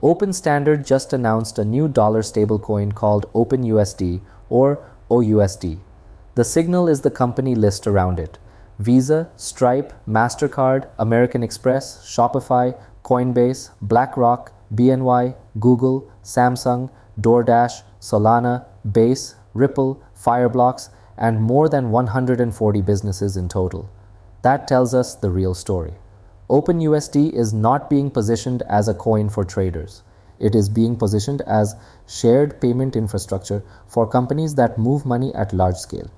Open Standard just announced a new dollar stablecoin called Open USD or OUSD. The signal is the company list around it. Visa, Stripe, Mastercard, American Express, Shopify, Coinbase, BlackRock, BNY, Google, Samsung, DoorDash, Solana, Base, Ripple, Fireblocks, and more than 140 businesses in total. That tells us the real story. OpenUSD is not being positioned as a coin for traders. It is being positioned as shared payment infrastructure for companies that move money at large scale.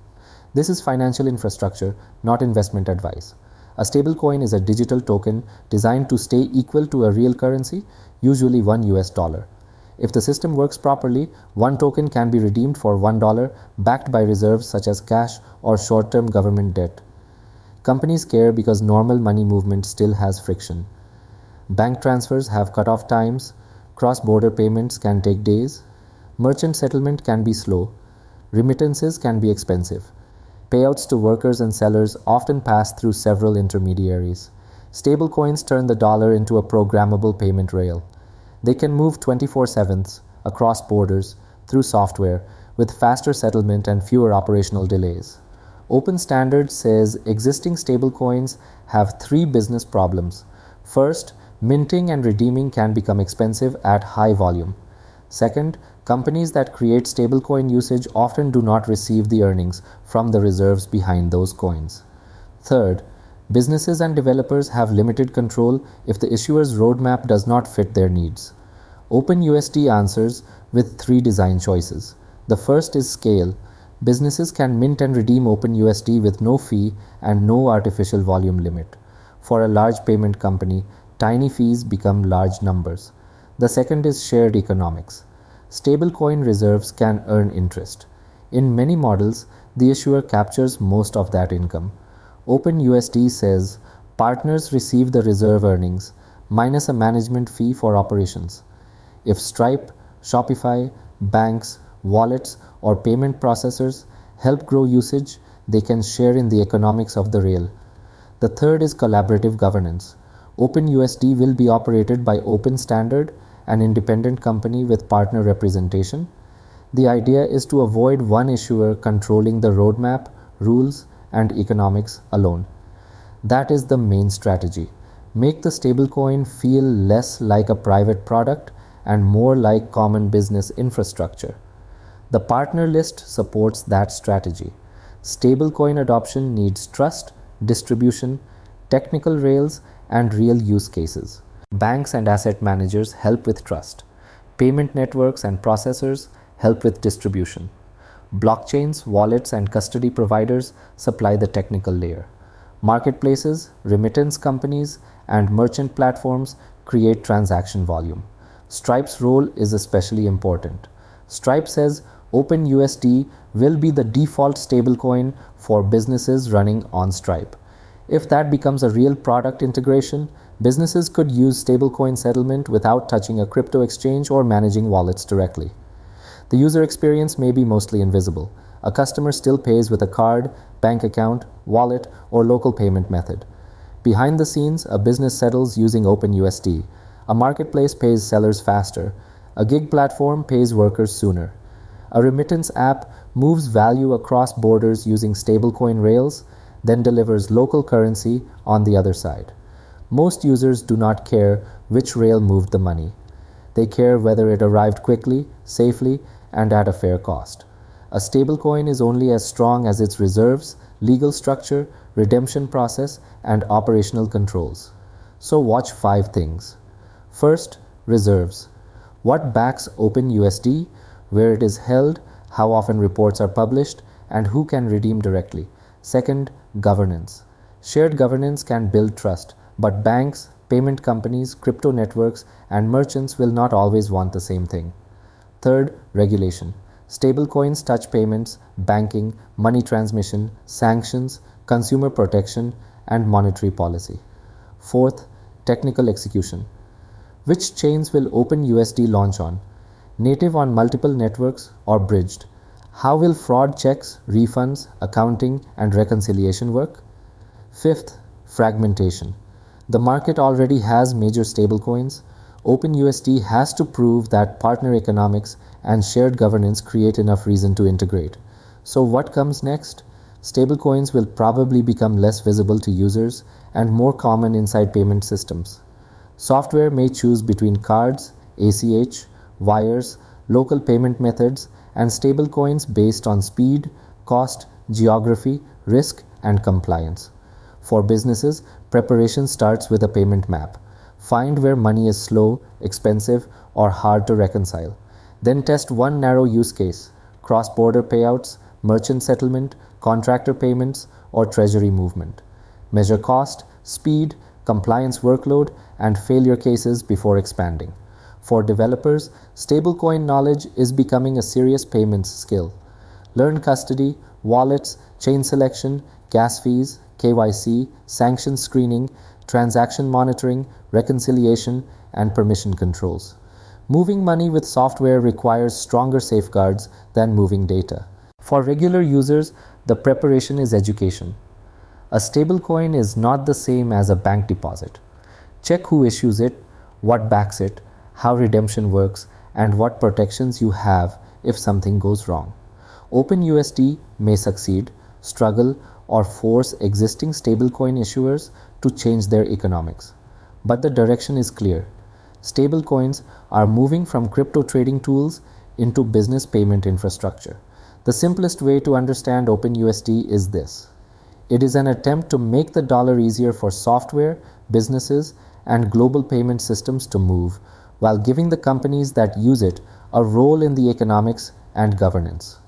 This is financial infrastructure, not investment advice. A stablecoin is a digital token designed to stay equal to a real currency, usually $1. If the system works properly, one token can be redeemed for $1 backed by reserves such as cash or short-term government debt. Companies care because normal money movement still has friction. Bank transfers have cut-off times, cross-border payments can take days, merchant settlement can be slow, remittances can be expensive. Payouts to workers and sellers often pass through several intermediaries. Stablecoins turn the dollar into a programmable payment rail. They can move 24/7 across borders through software with faster settlement and fewer operational delays. Open Standard says existing stablecoins have three business problems. First, minting and redeeming can become expensive at high volume. Second, companies that create stablecoin usage often do not receive the earnings from the reserves behind those coins. Third, businesses and developers have limited control if the issuer's roadmap does not fit their needs. OpenUSD answers with three design choices. The first is scale. Businesses can mint and redeem OpenUSD with no fee and no artificial volume limit. For a large payment company, tiny fees become large numbers. The second is shared economics. Stablecoin reserves can earn interest. In many models, the issuer captures most of that income. OpenUSD says partners receive the reserve earnings minus a management fee for operations. If Stripe, Shopify, banks, wallets, or payment processors help grow usage, they can share in the economics of the rail. The third is collaborative governance. OpenUSD will be operated by Open Standard, an independent company with partner representation. The idea is to avoid one issuer controlling the roadmap, rules, and economics alone. That is the main strategy. Make the stablecoin feel less like a private product and more like common business infrastructure. The partner list supports that strategy. Stablecoin adoption needs trust, distribution, technical rails, and real use cases. Banks and asset managers help with trust. Payment networks and processors help with distribution. Blockchains, wallets, and custody providers supply the technical layer. Marketplaces, remittance companies, and merchant platforms create transaction volume. Stripe's role is especially important. Stripe says OpenUSD will be the default stablecoin for businesses running on Stripe. If that becomes a real product integration, businesses could use stablecoin settlement without touching a crypto exchange or managing wallets directly. The user experience may be mostly invisible. A customer still pays with a card, bank account, wallet, or local payment method. Behind the scenes, a business settles using OpenUSD. A marketplace pays sellers faster. A gig platform pays workers sooner. A remittance app moves value across borders using stablecoin rails, then delivers local currency on the other side. Most users do not care which rail moved the money. They care whether it arrived quickly, safely, and at a fair cost. A stablecoin is only as strong as its reserves, legal structure, redemption process, and operational controls. So watch 5 things. First, reserves. What backs OpenUSD, where it is held, how often reports are published, and who can redeem directly. Second, governance. Shared governance can build trust, but banks, payment companies, crypto networks, and merchants will not always want the same thing. Third, regulation. Stablecoins touch payments, banking, money transmission, sanctions, consumer protection, and monetary policy. Fourth, technical execution. Which chains will OpenUSD launch on? Native on multiple networks or bridged? How will fraud checks, refunds, accounting, and reconciliation work? Fifth, fragmentation. The market already has major stablecoins. OpenUSD has to prove that partner economics and shared governance create enough reason to integrate. So what comes next? Stablecoins will probably become less visible to users and more common inside payment systems. Software may choose between cards, ACH, wires, local payment methods, and stablecoins based on speed, cost, geography, risk, and compliance. For businesses, preparation starts with a payment map. Find where money is slow, expensive, or hard to reconcile. Then test one narrow use case: cross-border payouts, merchant settlement, contractor payments, or treasury movement. Measure cost, speed, compliance workload, and failure cases before expanding. For developers, stablecoin knowledge is becoming a serious payments skill. Learn custody, wallets, chain selection, gas fees, KYC, sanction screening, transaction monitoring, reconciliation, and permission controls. Moving money with software requires stronger safeguards than moving data. For regular users, the preparation is education. A stablecoin is not the same as a bank deposit. Check who issues it, what backs it, how redemption works, and what protections you have if something goes wrong. OpenUSD may succeed, struggle, or force existing stablecoin issuers to change their economics. But the direction is clear. Stablecoins are moving from crypto trading tools into business payment infrastructure. The simplest way to understand OpenUSD is this: it is an attempt to make the dollar easier for software, businesses, and global payment systems to move, while giving the companies that use it a role in the economics and governance.